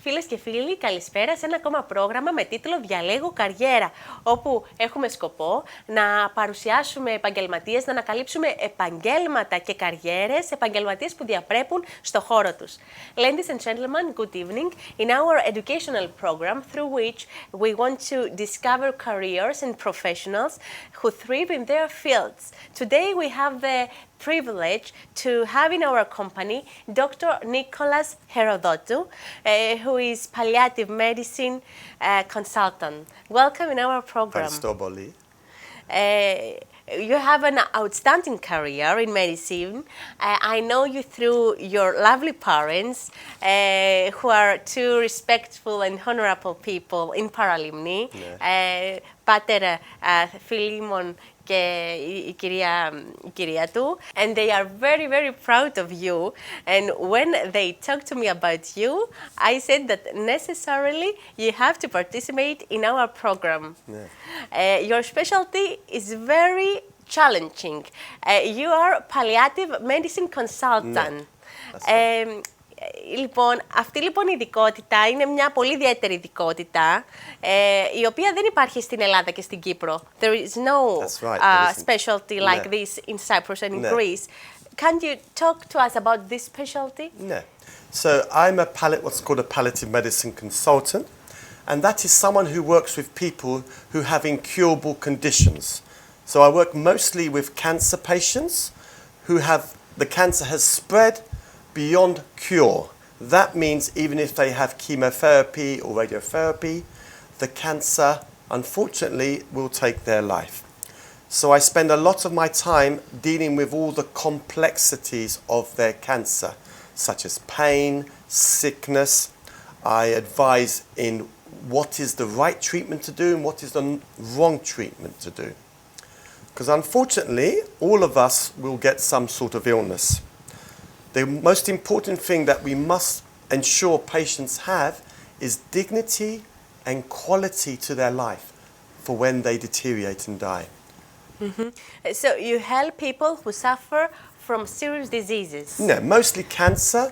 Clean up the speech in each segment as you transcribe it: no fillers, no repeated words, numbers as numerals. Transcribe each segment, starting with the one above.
Φίλες και φίλοι, καλησπέρα σε ένα ακόμα πρόγραμμα με τίτλο «Διαλέγω Καριέρα», όπου έχουμε σκοπό να παρουσιάσουμε επαγγελματίες, να ανακαλύψουμε επαγγέλματα και καριέρες, επαγγελματίες που διαπρέπουν στο χώρο τους. Ladies and gentlemen, good evening. In our educational program, through which we want to discover careers and professionals who thrive in their fields. Today we have the privilege to have in our company Dr. Nicholas Herodotou, who is palliative medicine consultant. Welcome in our program. You have an outstanding career in medicine. I know you through your lovely parents, who are two respectful and honorable people in Paralimni. Pater Philemon και η κυρία του, and they are very, very proud of you. And when they talk to me about you, I said that necessarily you have to participate in our program. Your specialty is very challenging. You are palliative medicine consultant. Λοιπόν, αυτή λοιπόν η ειδικότητα είναι μια πολύ ιδιαίτερη ειδικότητα, η οποία δεν υπάρχει στην Ελλάδα και στην Κύπρο. There is no specialty like this in Cyprus and in Greece. Can you talk to us about this specialty? No. So I'm what's called a palliative medicine consultant, and that is someone who works with people who have incurable conditions. So I work mostly with cancer patients who have the cancer has spread beyond cure. That means even if they have chemotherapy or radiotherapy, the cancer, unfortunately, will take their life. So I spend a lot of my time dealing with all the complexities of their cancer, such as pain, sickness. I advise in what is the right treatment to do and what is the wrong treatment to do. Because unfortunately, all of us will get some sort of illness. The most important thing that we must ensure patients have is dignity and quality to their life for when they deteriorate and die. So you help people who suffer from serious diseases? No, mostly cancer.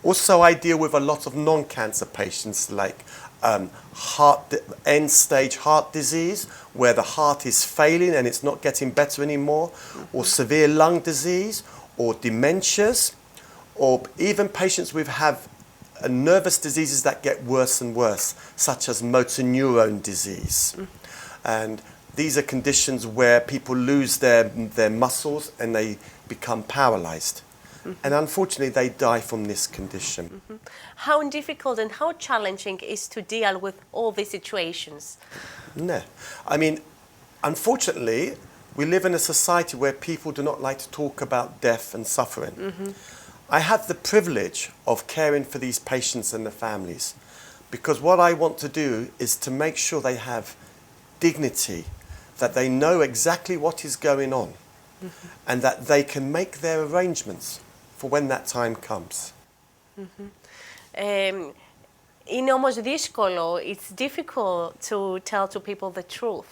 Also I deal with a lot of non-cancer patients like end-stage heart disease, where the heart is failing and it's not getting better anymore, or severe lung disease, or dementias, or even patients who have nervous diseases that get worse and worse, such as motor neuron disease. And these are conditions where people lose their muscles and they become paralyzed. And unfortunately, they die from this condition. How difficult and how challenging is to deal with all these situations? No. I mean, unfortunately, we live in a society where people do not like to talk about death and suffering. I have the privilege of caring for these patients and the families, because what I want to do is to make sure they have dignity, that they know exactly what is going on, and that they can make their arrangements for when that time comes. Είναι όμως δύσκολο, it's difficult to tell to people the truth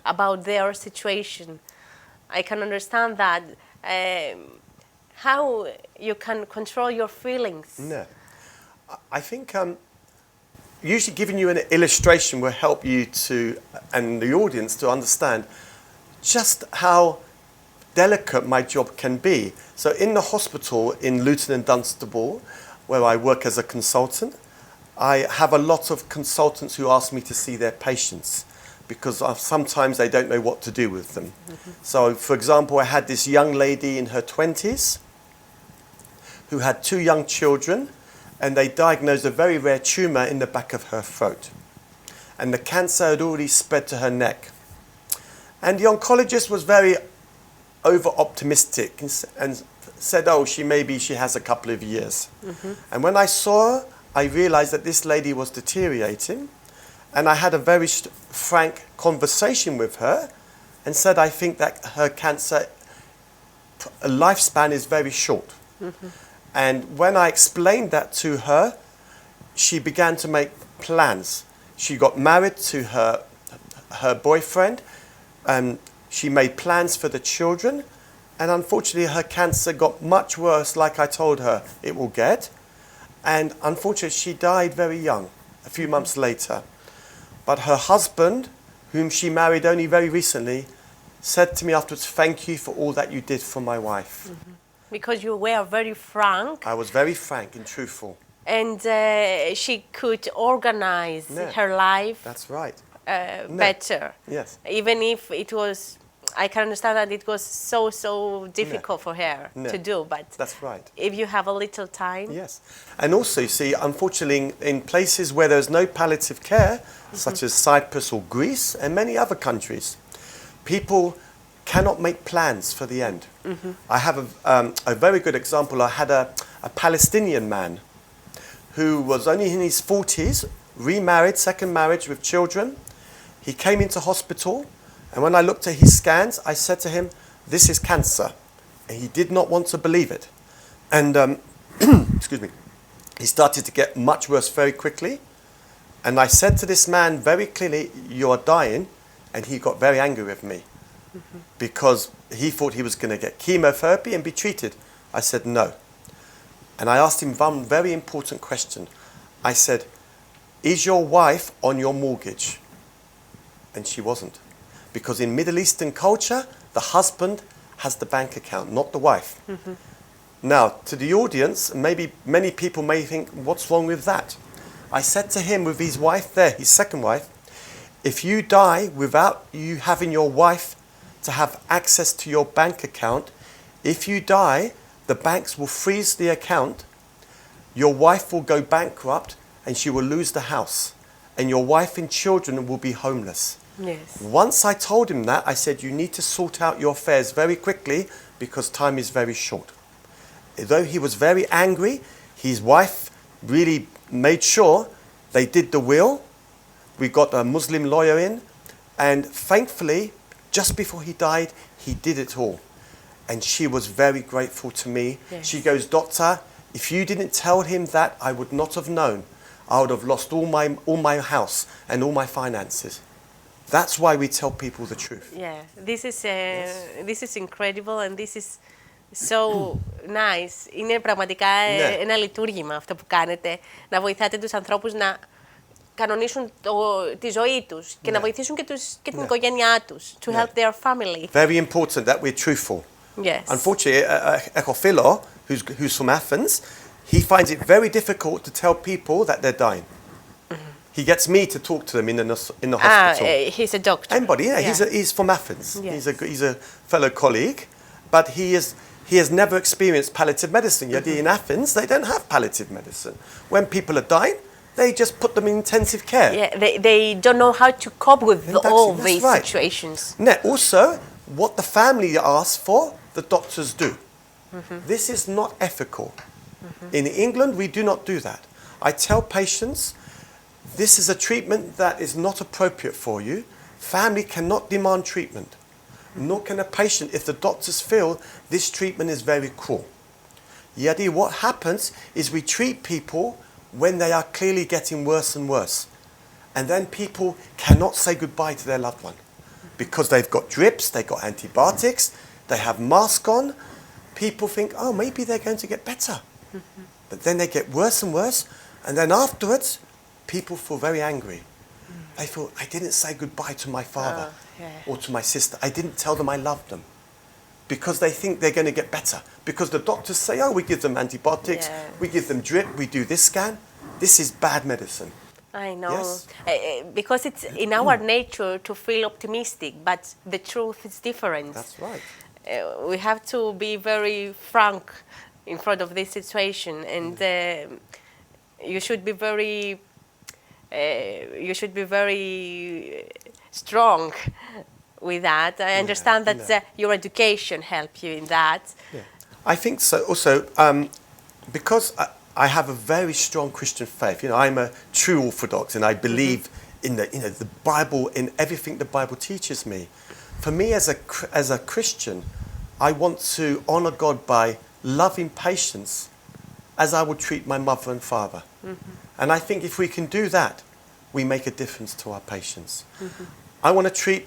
about their situation. I can understand that. How you can control your feelings? No. I think usually giving you an illustration will help you to, and the audience to understand just how delicate my job can be. So in the hospital in Luton and Dunstable, where I work as a consultant, I have a lot of consultants who ask me to see their patients, because sometimes they don't know what to do with them. So, for example, I had this young lady in her 20s who had 2 young children, and they diagnosed a very rare tumour in the back of her throat. And the cancer had already spread to her neck. And the oncologist was very over-optimistic and said, oh, maybe she has a couple of years. And when I saw her, I realised that this lady was deteriorating. And I had a very frank conversation with her and said, I think that her cancer lifespan is very short. And when I explained that to her, she began to make plans. She got married to her boyfriend, and she made plans for the children. And unfortunately, her cancer got much worse, like I told her it will get. And unfortunately, she died very young, a few months later. But her husband, whom she married only very recently, said to me afterwards, "Thank you for all that you did for my wife." Because you were very frank. I was very frank and truthful. And she could organize her life That's right. better. Yes. Even if it was, I can understand that it was so difficult for her to do, but that's right. If you have a little time. Yes. And also, you see, unfortunately, in places where there's no palliative care, such as Cyprus or Greece and many other countries, people cannot make plans for the end. I have a very good example. I had a Palestinian man who was only in his 40s, remarried, second marriage with children. He came into hospital, and when I looked at his scans, I said to him, "This is cancer." And he did not want to believe it. And, excuse me, he started to get much worse very quickly. And I said to this man very clearly, "You are dying." And he got very angry with me because he thought he was going to get chemotherapy and be treated. I said, "No." And I asked him one very important question. I said, "Is your wife on your mortgage?" And she wasn't. Because in Middle Eastern culture, the husband has the bank account, not the wife. Now, to the audience, maybe many people may think, what's wrong with that? I said to him with his wife there, his second wife, if you die without you having your wife to have access to your bank account, if you die, the banks will freeze the account, your wife will go bankrupt, and she will lose the house. And your wife and children will be homeless. Yes. Once I told him that, I said, you need to sort out your affairs very quickly because time is very short. Though he was very angry, his wife really made sure they did the will. We got a Muslim lawyer in, and thankfully, just before he died, he did it all. And she was very grateful to me. Yes. She goes, "Doctor, if you didn't tell him that, I would not have known. I would have lost all my house and all my finances." That's why we tell people the truth. Yeah, this is incredible and this is so nice. Είναι πραγματικά ένα λειτουργήμα αυτό που κάνετε, να βοηθάτε τους ανθρώπους να κανονίσουν τη ζωή τους και να βοηθήσουν και την οικογένειά τους, to help their family. Very important that we're truthful. Yes. Unfortunately, έχω φίλο who's from Athens, he finds it very difficult to tell people that they're dying. He gets me to talk to them in the hospital. He's a doctor. Anybody, he's from Athens. Yes. He's a fellow colleague, but he has never experienced palliative medicine. Yet in Athens, they don't have palliative medicine. When people are dying, they just put them in intensive care. Yeah, they don't know how to cope with all these situations. Now, also, what the family asks for, the doctors do. This is not ethical. In England, we do not do that. I tell patients, this is a treatment that is not appropriate for you. Family cannot demand treatment. Nor can a patient if the doctors feel this treatment is very cruel. Yet what happens is we treat people when they are clearly getting worse and worse. And then people cannot say goodbye to their loved one. Because they've got drips, they've got antibiotics, they have masks on. People think, oh, maybe they're going to get better. But then they get worse and worse. And then afterwards, people feel very angry. They feel, I didn't say goodbye to my father or to my sister. I didn't tell them I loved them. Because they think they're going to get better. Because the doctors say, oh, we give them antibiotics, we give them drip, we do this scan. This is bad medicine. I know. Yes? Because it's in our nature to feel optimistic, but the truth is different. That's right. We have to be very frank in front of this situation, and you should be very strong with that. I understand that your education helped you in that. Yeah. I think so. Also, because I have a very strong Christian faith. You know, I'm a true Orthodox, and I believe in the Bible, in everything the Bible teaches me. For me, as a Christian, I want to honor God by loving patients as I would treat my mother and father. And I think if we can do that, we make a difference to our patients. I want to treat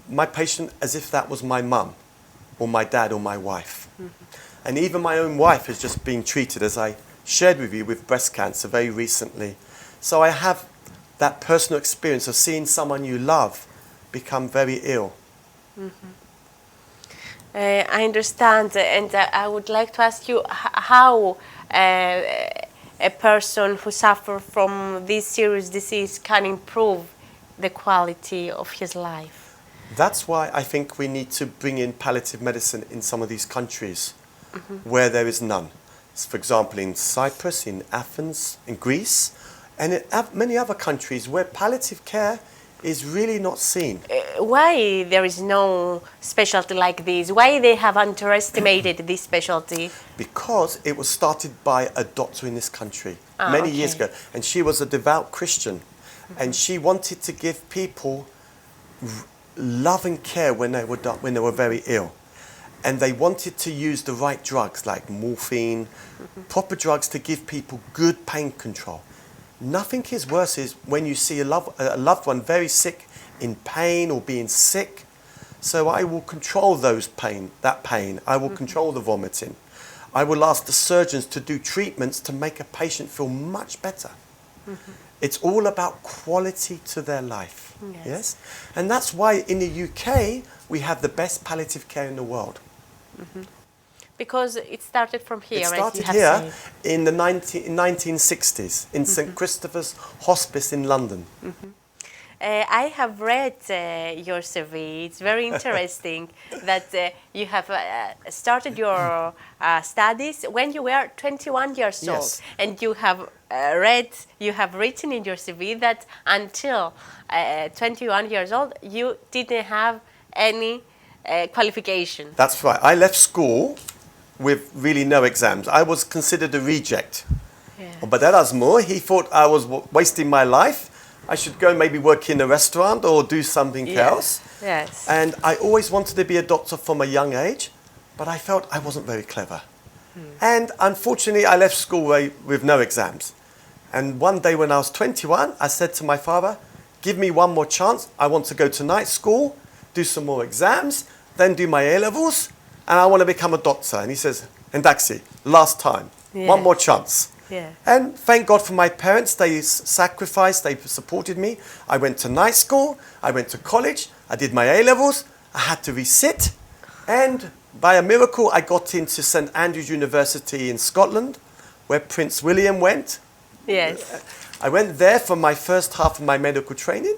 my patient as if that was my mum or my dad or my wife. And even my own wife is just being treated as I shared with you with breast cancer very recently. So I have that personal experience of seeing someone you love become very ill. I understand, and I would like to ask you how a person who suffers from this serious disease can improve the quality of his life. That's why I think we need to bring in palliative medicine in some of these countries where there is none. For example, in Cyprus, in Athens, in Greece, and in many other countries where palliative care is really not seen. Why there is no specialty like this? Why they have underestimated this specialty? Because it was started by a doctor in this country many years ago, and she was a devout Christian, and she wanted to give people love and care when they were very ill, and they wanted to use the right drugs like morphine, proper drugs to give people good pain control. Nothing is worse is when you see a loved one very sick, in pain or being sick. So I will control that pain. I will control the vomiting. I will ask the surgeons to do treatments to make a patient feel much better. It's all about quality to their life. Yes? And that's why in the UK we have the best palliative care in the world. Because it started from here. It started here in the 1960s in St. Christopher's Hospice in London. I have read your CV. It's very interesting that you have started your studies when you were 21 years old, and you have written in your CV that until 21 years old you didn't have any qualification. That's right. I left school with really no exams. I was considered a reject. But Erasmus, he thought I was wasting my life. I should go maybe work in a restaurant or do something else. Yes. And I always wanted to be a doctor from a young age, but I felt I wasn't very clever. And unfortunately, I left school with no exams. And one day when I was 21, I said to my father, give me one more chance. I want to go to night school, do some more exams, then do my A-levels, and I want to become a doctor. And he says, Endaxi, last time, one more chance. And thank God for my parents. They sacrificed, they supported me. I went to night school, I went to college, I did my A-levels, I had to resit, and by a miracle I got into St. Andrews University in Scotland, where Prince William went. Yes. I went there for my first half of my medical training,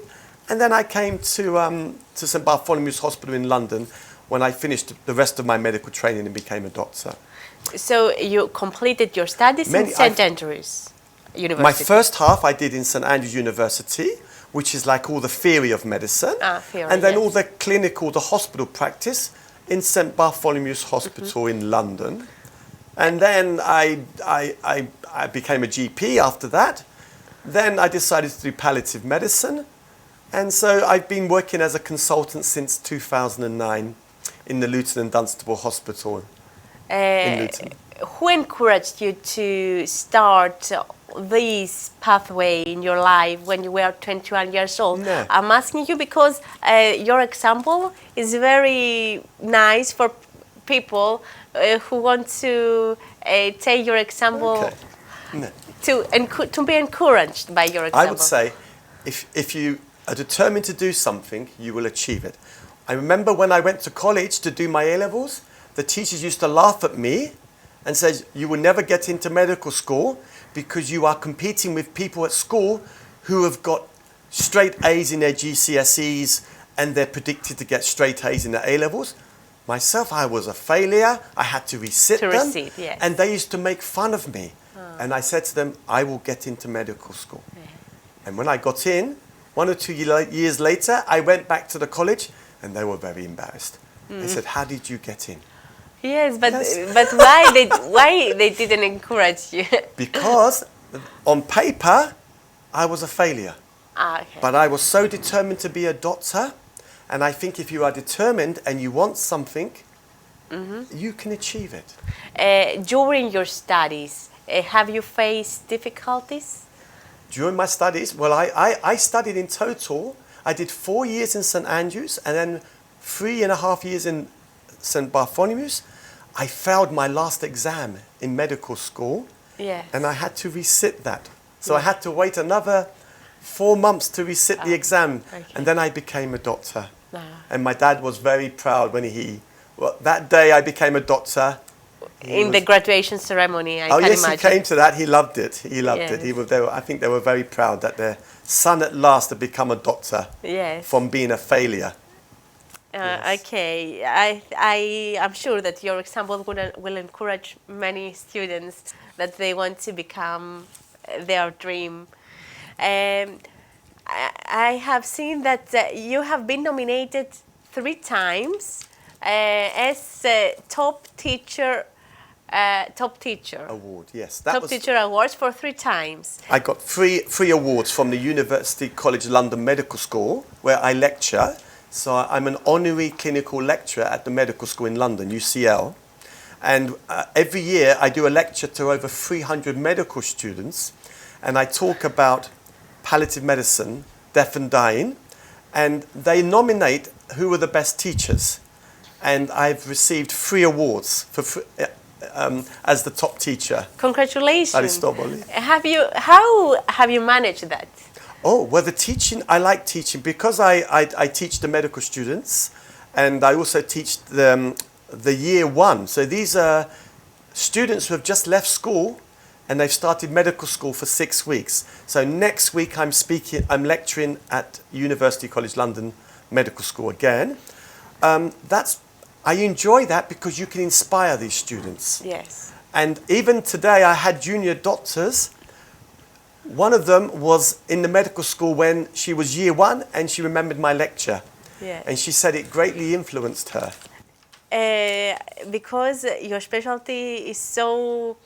and then I came to St. Bartholomew's Hospital in London when I finished the rest of my medical training and became a doctor. So you completed your studies in St. Andrews University? My first half I did in St. Andrews University, which is like all the theory of medicine, and then all the clinical, the hospital practice in St. Bartholomew's Hospital in London. And then I became a GP after that. Then I decided to do palliative medicine. And so I've been working as a consultant since 2009 in the Luton and Dunstable Hospital in Luton. Who encouraged you to start this pathway in your life when you were 21 years old? No. I'm asking you because your example is very nice for people who want to take your example to be encouraged by your example. I would say if you are determined to do something, you will achieve it. I remember when I went to college to do my A-levels, the teachers used to laugh at me and said, you will never get into medical school because you are competing with people at school who have got straight A's in their GCSEs and they're predicted to get straight A's in their A-levels. Myself, I was a failure. I had to resit them. Yes. And they used to make fun of me. And I said to them, I will get into medical school. And when I got in, 1 or 2 years later, I went back to the college and they were very embarrassed. They said, how did you get in? Yes, but why they didn't encourage you? Because on paper, I was a failure. But I was so determined to be a doctor. And I think if you are determined and you want something, you can achieve it. During your studies, have you faced difficulties? During my studies, well, I studied in total. I did 4 years in St. Andrews and then 3.5 years in St. Bartholomew's. I failed my last exam in medical school Yes. And I had to resit that. So I had to wait another 4 months to resit the exam. Okay. And then I became a doctor. Ah. And my dad was very proud when that day I became a doctor. In the graduation ceremony, I Oh can yes, imagine. he came to that. He loved it. He loved Yes. it. I think they were very proud that their son at last had become a doctor Yes. from being a failure. Yes. Okay, I'm sure that your example will encourage many students that they want to become their dream. I have seen that you have been nominated 3 times as top teacher Award, yes. top teacher awards for 3 times. I got three awards from the University College London Medical School, where I lecture. So I'm an honorary clinical lecturer at the medical school in London, UCL. And every year I do a lecture to over 300 medical students. And I talk about palliative medicine, death and dying. And they nominate who are the best teachers. And I've received 3 awards as the top teacher. Congratulations. Aristoboli. How have you managed that? Oh, well, the teaching, I like teaching because I teach the medical students, and I also teach the year 1. So these are students who have just left school and they've started medical school for 6 weeks. So next week I'm lecturing at University College London Medical School again. I enjoy that because you can inspire these students. Yes. And even today I had junior doctors. One of them was in the medical school when she was year 1 and she remembered my lecture. Yes. And she said it greatly influenced her. Because your specialty is so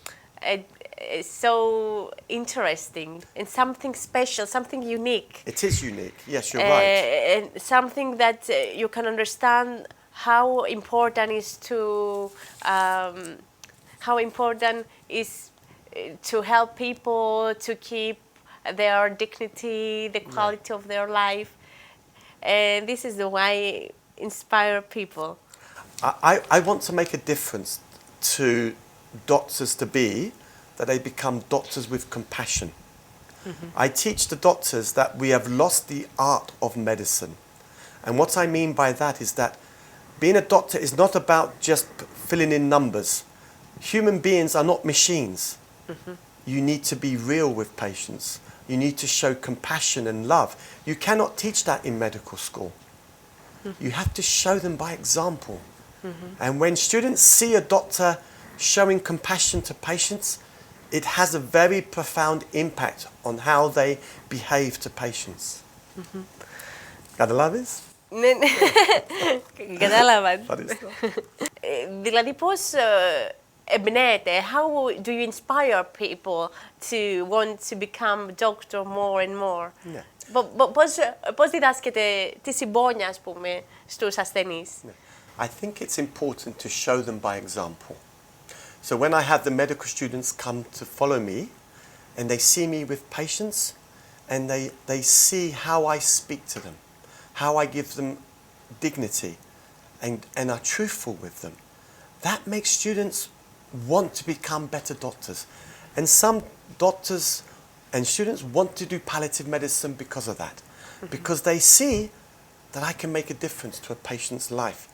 interesting and something special, something unique. It is unique. Yes, you're right. And something that you can understand how important is to help people to keep their dignity, the quality of their life. And this is the way I inspire people. I want to make a difference to doctors to be, that they become doctors with compassion. I teach the doctors that we have lost the art of medicine. And what I mean by that is that being a doctor is not about just filling in numbers. Human beings are not machines. You need to be real with patients. You need to show compassion and love. You cannot teach that in medical school. You have to show them by example. And when students see a doctor showing compassion to patients, it has a very profound impact on how they behave to patients. Καταλάβεις? Ναι, κατάλαβα. Ευχαριστώ. Δηλαδή πώς εμπνέεται, how do you inspire people to want to become doctor more and more? Ναι. Πώς διδάσκεται τη συμπόνια, ας πούμε, στους ασθενείς? Ναι. I think it's important to show them by example. So when I have the medical students come to follow me and they see me with patients and they see how I speak to them, how I give them dignity and are truthful with them, that makes students want to become better doctors. And some doctors and students want to do palliative medicine because of that, because they see that I can make a difference to a patient's life.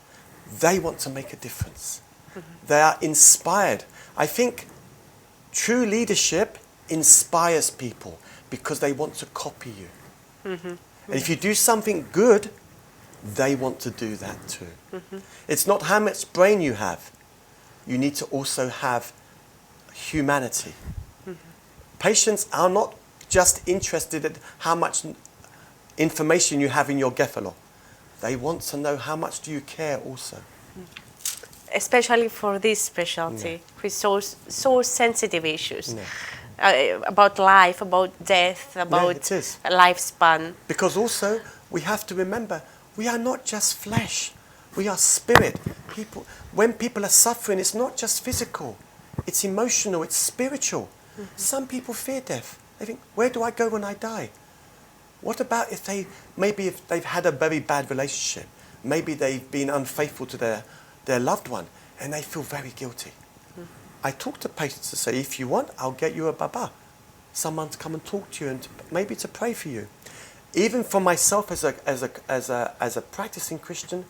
They want to make a difference. They are inspired. I think true leadership inspires people because they want to copy you. And if you do something good, they want to do that too. It's not how much brain you have. You need to also have humanity. Patients are not just interested in how much information you have in your Gefalo. They want to know how much do you care also. Especially for this specialty, with so sensitive issues. No. About life, about death, about it is. lifespan. Because also we have to remember we are not just flesh, we are spirit. When people are suffering, it's not just physical, it's emotional, it's spiritual. Some people fear death. They think, where do I go when I die? What about if they've had a very bad relationship? Maybe they've been unfaithful to their loved one and they feel very guilty. I talk to patients to say, if you want, I'll get you a baba, someone to come and talk to you and maybe to pray for you. Even for myself as a practicing Christian,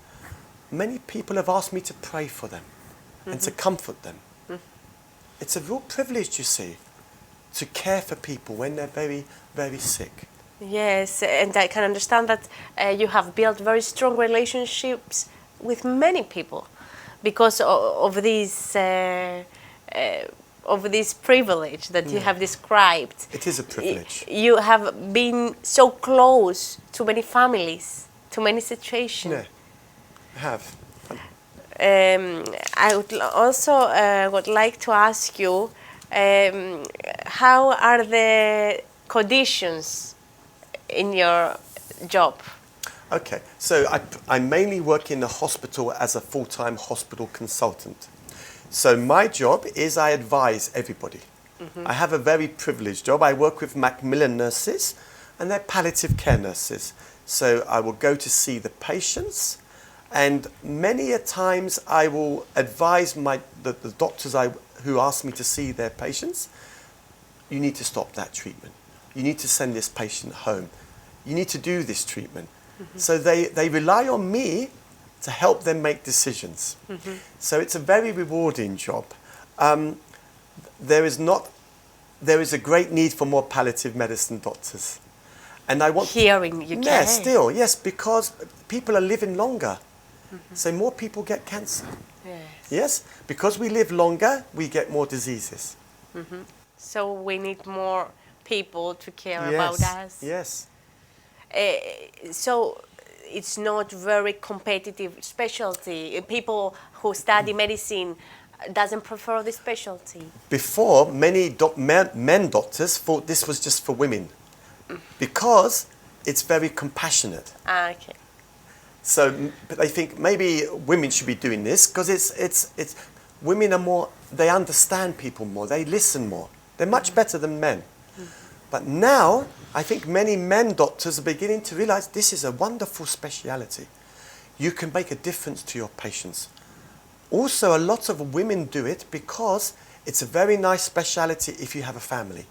many people have asked me to pray for them and to comfort them. It's a real privilege, you see, to care for people when they're very, very sick. Yes, and I can understand that you have built very strong relationships with many people because of this privilege that you have described. It is a privilege. You have been so close to many families, to many situations. Yeah, I have. I would also would like to ask you, how are the conditions in your job? Okay, so I mainly work in the hospital as a full-time hospital consultant. So my job is I advise everybody. I have a very privileged job. I work with Macmillan nurses and they're palliative care nurses. So I will go to see the patients, and many a times I will advise the doctors who ask me to see their patients, you need to stop that treatment. You need to send this patient home. You need to do this treatment. So they rely on me to help them make decisions. So it's a very rewarding job. There is a great need for more palliative medicine doctors. And I want here in UK. Yeah, still, yes, because people are living longer. So more people get cancer. Yes. Yes, because we live longer, we get more diseases. So we need more people to care about us. Yes. So it's not very competitive specialty. People who study medicine doesn't prefer this specialty. Before, many men doctors thought this was just for women because it's very compassionate. Okay. So they think maybe women should be doing this because it's women are more, they understand people more, they listen more. They're much better than men. But now, I think many men doctors are beginning to realize this is a wonderful speciality. You can make a difference to your patients. Also, a lot of women do it because it's a very nice speciality if you have a family.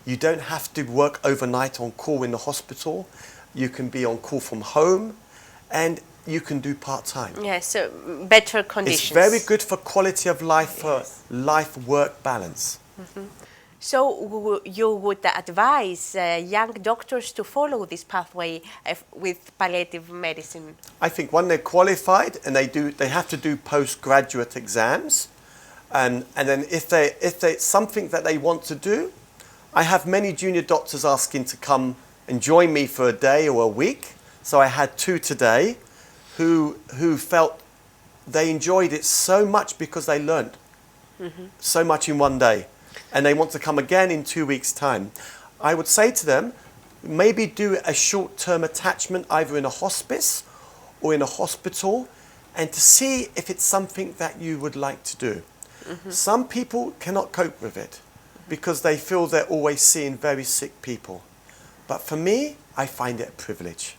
You don't have to work overnight on call in the hospital. You can be on call from home, and you can do part-time. Yes, so better conditions. It's very good for quality of life, for life-work balance. So you would advise young doctors to follow this pathway with palliative medicine? I think when they're qualified and they have to do postgraduate exams, and then if they something that they want to do, I have many junior doctors asking to come and join me for a day or a week. So I had 2 today who felt they enjoyed it so much because they learned so much in one day. And they want to come again in 2 weeks' time. I would say to them, maybe do a short-term attachment either in a hospice or in a hospital, and to see if it's something that you would like to do. Some people cannot cope with it because they feel they're always seeing very sick people. But for me, I find it a privilege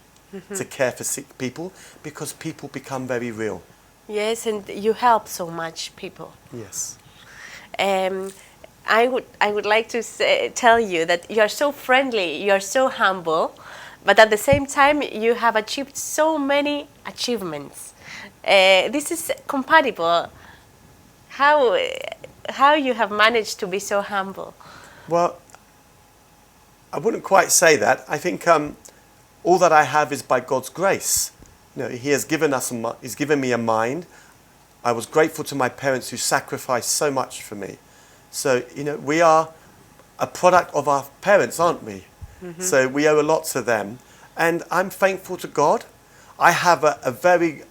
to care for sick people because people become very real. Yes, and you help so much people. Yes. I would like to tell you that you are so friendly, you are so humble, but at the same time you have achieved so many achievements. This is compatible. How you have managed to be so humble? Well, I wouldn't quite say that. I think all that I have is by God's grace. You know, He has given us. He's given me a mind. I was grateful to my parents who sacrificed so much for me. So, you know, we are a product of our parents, aren't we? So we owe a lot to them. And I'm thankful to God. I have a very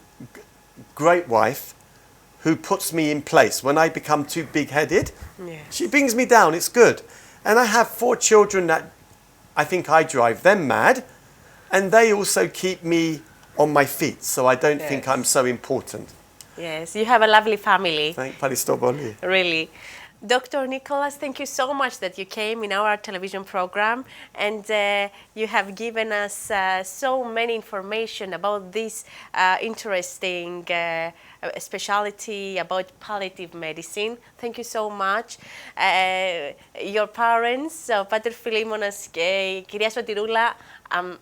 great wife who puts me in place. When I become too big-headed, she brings me down. It's good. And I have 4 children that I think I drive them mad. And they also keep me on my feet. So I don't think I'm so important. Yes, you have a lovely family. Thank you. Really. Dr. Nicholas, thank you so much that you came in our television program and you have given us so many information about this interesting specialty about palliative medicine. Thank you so much. Your parents, Pater Philimonas και η κυρία Σωτηρούλα, I'm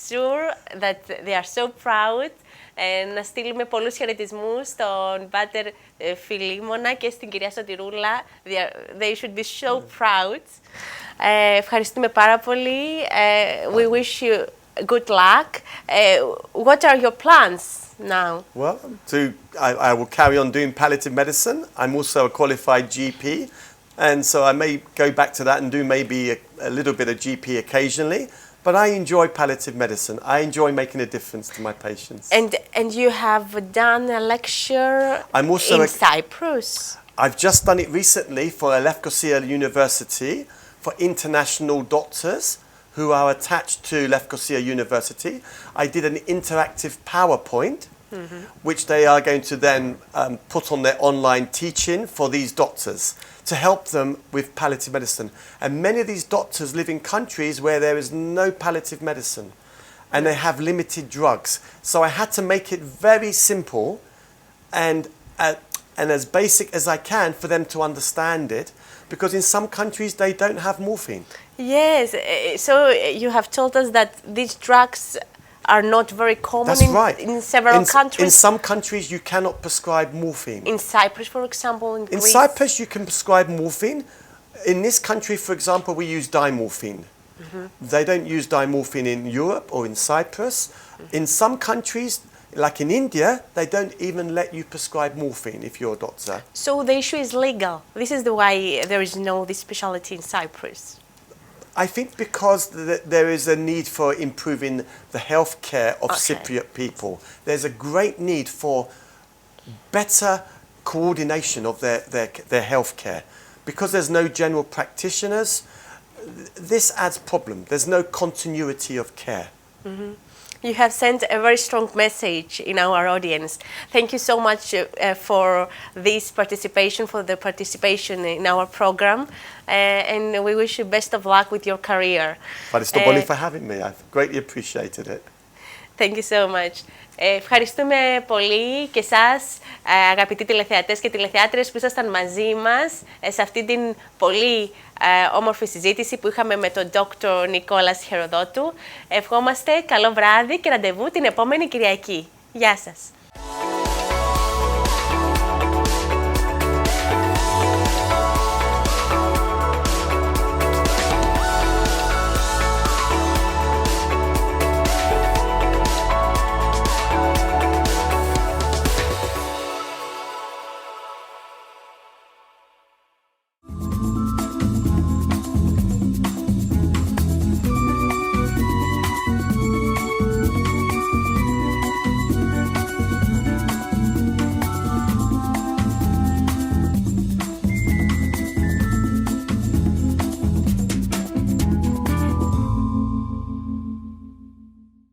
sure that they are so proud. Να στείλουμε πολλούς χαιρετισμούς στον Πάτερ Φιλίμωνα και στην κυρία Σωτηρούλα. They should be so proud. Ευχαριστούμε πάρα πολύ. We wish you good luck. What are your plans now? Well, I will carry on doing palliative medicine. I'm also a qualified GP, and so I may go back to that and do maybe a little bit of GP occasionally. But I enjoy palliative medicine. I enjoy making a difference to my patients. And you have done a lecture in Cyprus? I've just done it recently for Lefkosia University for international doctors who are attached to Lefkosia University. I did an interactive PowerPoint, which they are going to then put on their online teaching for these doctors to help them with palliative medicine. And many of these doctors live in countries where there is no palliative medicine and they have limited drugs. So I had to make it very simple and as basic as I can for them to understand it, because in some countries they don't have morphine. Yes, so you have told us that these drugs are not very common in several countries. In some countries you cannot prescribe morphine. In Cyprus, for example, in Greece? In Cyprus you can prescribe morphine. In this country, for example, we use dimorphine. They don't use dimorphine in Europe or in Cyprus. In some countries, like in India, they don't even let you prescribe morphine if you're a doctor. So the issue is legal. This is why there is no this specialty in Cyprus. I think because there is a need for improving the health care of Cypriot people. There's a great need for better coordination of their health care. Because there's no general practitioners, this adds problem. There's no continuity of care. You have sent a very strong message in our audience. Thank you so much for this participation, for the participation in our program. And we wish you best of luck with your career. Ευχαριστώ πολύ for having me. I've greatly appreciated it. Thank you so much. Ευχαριστούμε πολύ και εσάς, αγαπητοί τηλεθεατές και τηλεθεάτρες, που ήσασταν μαζί μας σε αυτή την πολύ όμορφη συζήτηση που είχαμε με τον Dr. Νικόλας Herodotou. Ευχόμαστε καλό βράδυ και ραντεβού την επόμενη Κυριακή. Γεια σας.